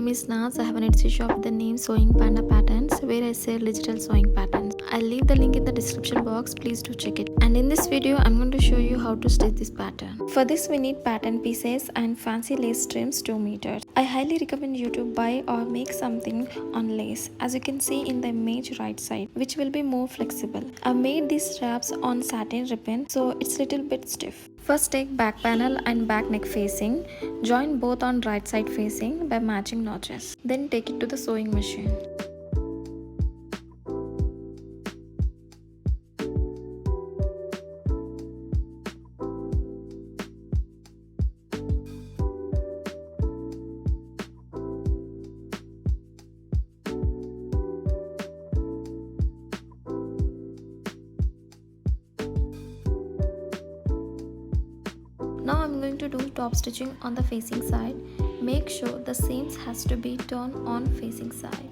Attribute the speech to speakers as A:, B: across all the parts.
A: name is Naz. I have an Etsy shop with the name Sewing Panda Patterns where I sell digital sewing patterns. I'll leave the link in the description box, please do check it. And in this video I'm going to show you how to stitch this pattern. For this we need pattern pieces and fancy lace trims 2 meters. I highly recommend you to buy or make something on lace, as you can see in the image right side, which will be more flexible. I made these straps on satin ribbon so it's little bit stiff. First take back panel and back neck facing. Join both on right side facing by matching notches. Then take it to the sewing machine. Now I'm going to do top stitching on the facing side. Make sure the seams has to be turned on facing side.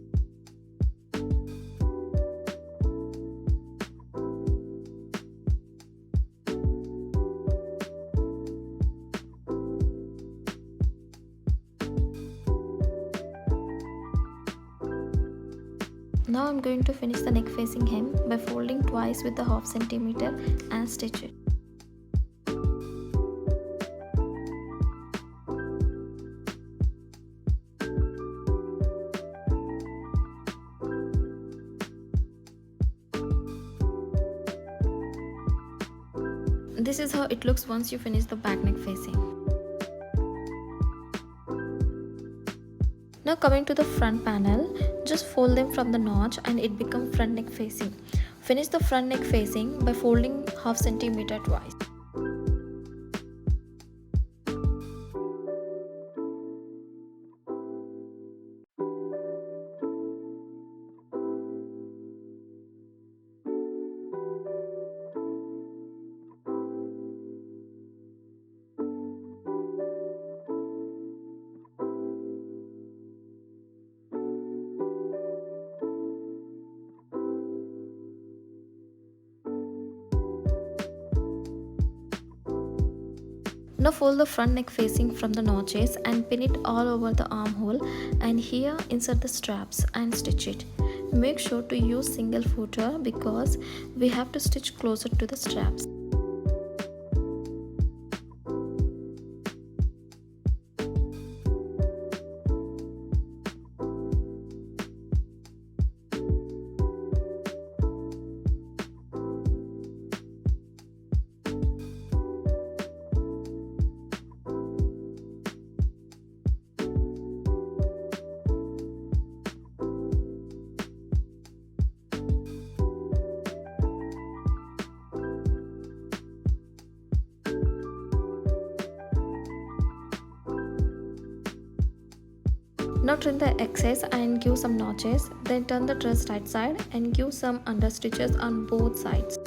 A: Now I'm going to finish the neck facing hem by folding twice with the half centimeter and stitch it. This is how it looks once you finish the back neck facing. Now coming to the front panel, just fold them from the notch and it becomes front neck facing. Finish the front neck facing by folding half centimeter twice. Now fold the front neck facing from the notches and pin it all over the armhole, and here insert the straps and stitch it. Make sure to use single footer because we have to stitch closer to the straps. Now trim the excess and give some notches, then turn the dress right side and give some under stitches on both sides.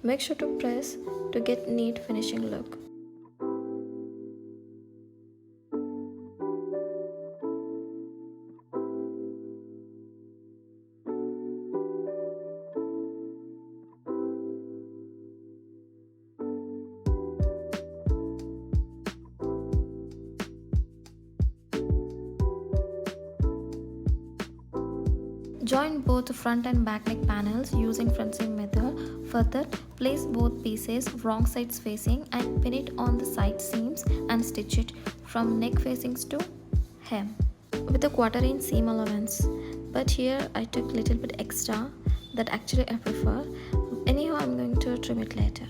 A: Make sure to press to get neat finishing look. Join both front and back neck panels using front seam method. Further, place both pieces wrong sides facing and pin it on the side seams and stitch it from neck facings to hem with a 1/4 inch seam allowance. But here I took little bit extra that actually I prefer. Anyhow, I'm going to trim it later.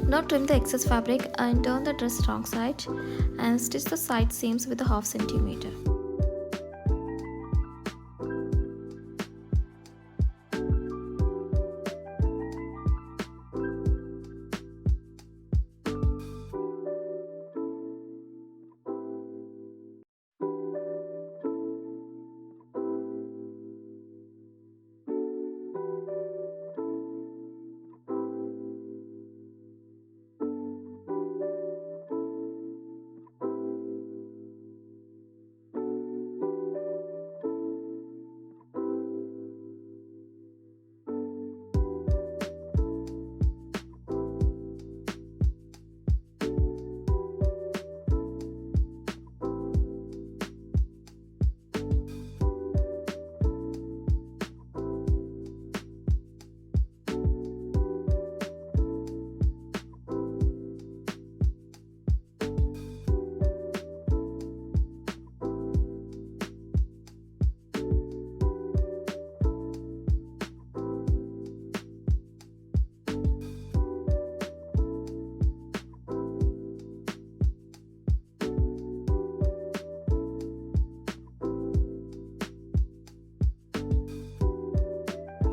A: Now trim the excess fabric and turn the dress wrong side and stitch the side seams with a half centimeter.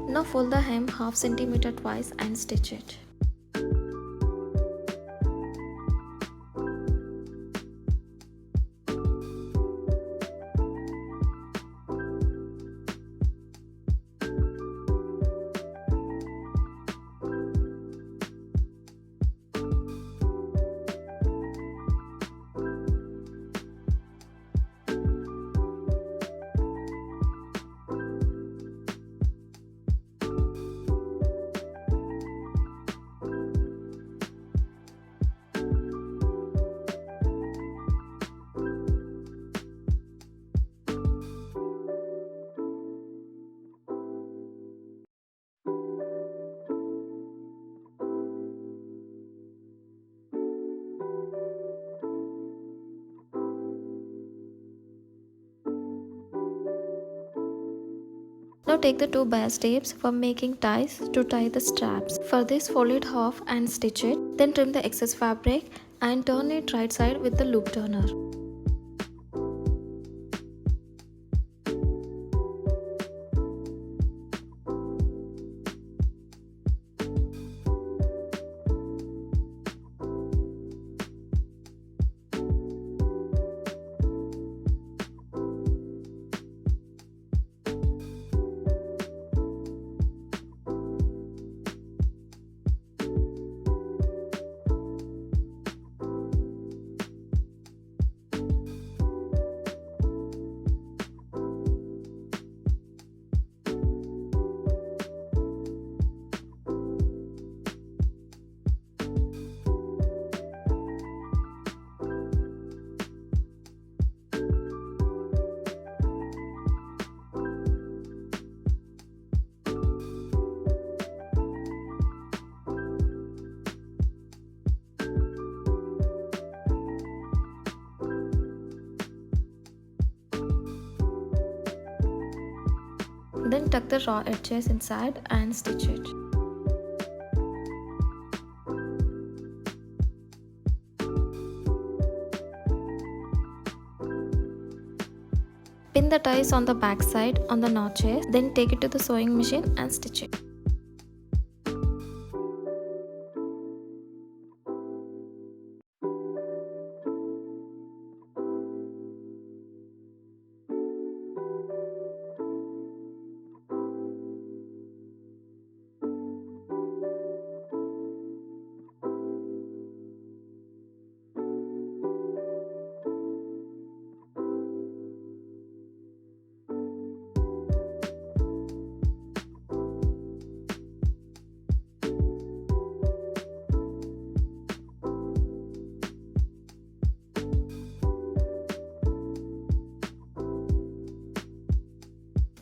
A: Now fold the hem half centimeter twice and stitch it. Now take the two bias tapes for making ties to tie the straps. For this, fold it half and stitch it. Then trim the excess fabric and turn it right side with the loop turner. Then tuck the raw edges inside and stitch it. Pin the ties on the back side on the notches, then take it to the sewing machine and stitch it.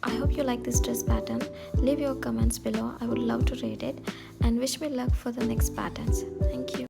A: I hope you like this dress pattern. Leave your comments below. I would love to read it, and wish me luck for the next patterns. Thank you.